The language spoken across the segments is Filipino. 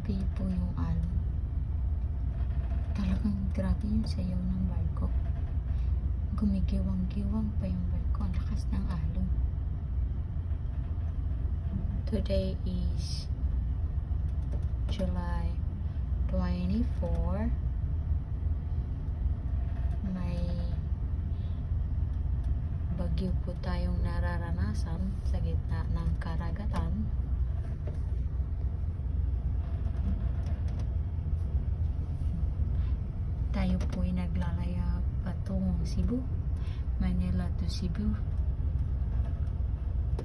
grabe po yung alon. Talagang grabe yung sayaw ng barko. Gumigiwang-giwang pa yung barko. Ang lakas ng alon. Today is July 24. May bagyo po tayong nararanasan sa gitna ng karagatan. Tayo po ay naglalaya patungong Cebu, Manila to Cebu.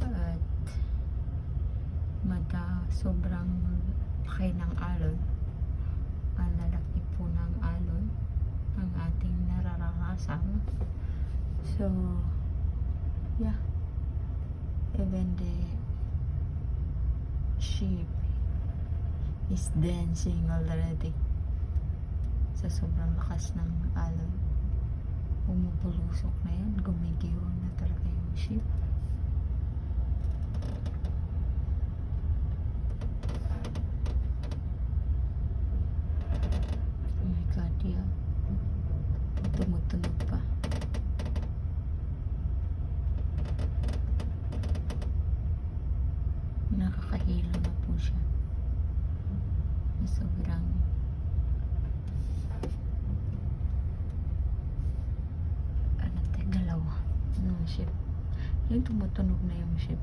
At sobrang laki ng alon. Ang lalaki po ng alon ang ating nararanasan. So, yeah. Even the ship is dancing already. Sa sobrang lakas ng alon. Bumubulusok na yan. Gumigiwang na talaga yung ship. Oh my God, yeah. Tumutunog pa. Nakakahilo na po siya. Sobrang galaw ng ship. Yung tumutunog na yung ship.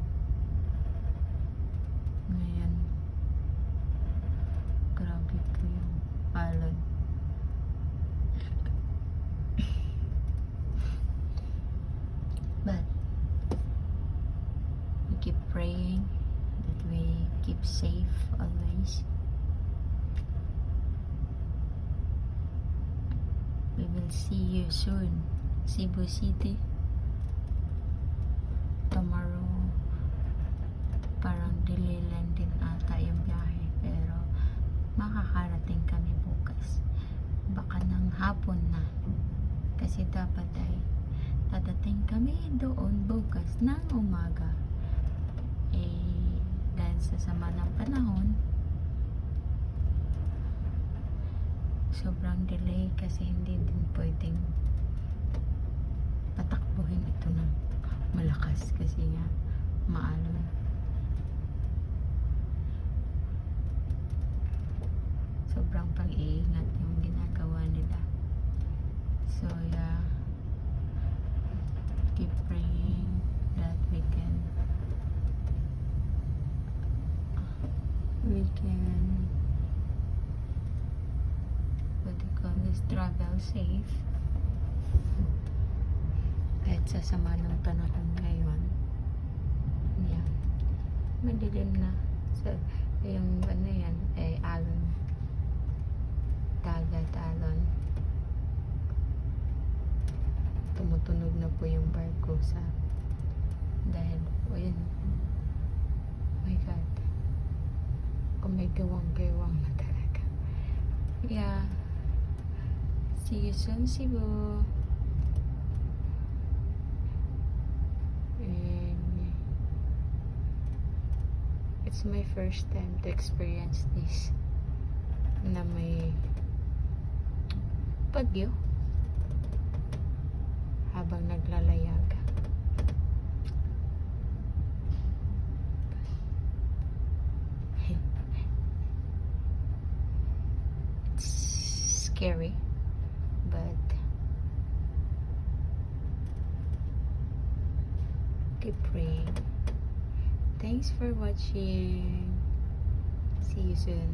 Ngayon, grabe po yung alon. But we keep praying that we keep safe always. We will see you soon, Cebu City. Tomorrow, parang delay lang din ata yung biyahe, pero makakarating kami bukas. Baka ng hapon na, kasi dapat ay dadating kami doon bukas ng umaga. Dahil sa sama ng panahon, sobrang delay kasi hindi din pwedeng patakbuhin ito ng malakas kasi nga maalon. Sobrang pag-iingat yung ginagawa nila. So yeah, keep praying that we can what do you call this, travel safe. Kahit sa sama ng panahon ngayon, yeah, madilim na. So, yung ano yan, alon, dagat, alon. Tumutunog na po yung barko sa dahil, ayun, oh my God, kumigawang-gawang na talaga. Yeah, see you soon, Cebu. It's my first time to experience this na may bagyo habang naglalayag. It's scary, but keep praying. Thanks for watching. See you soon.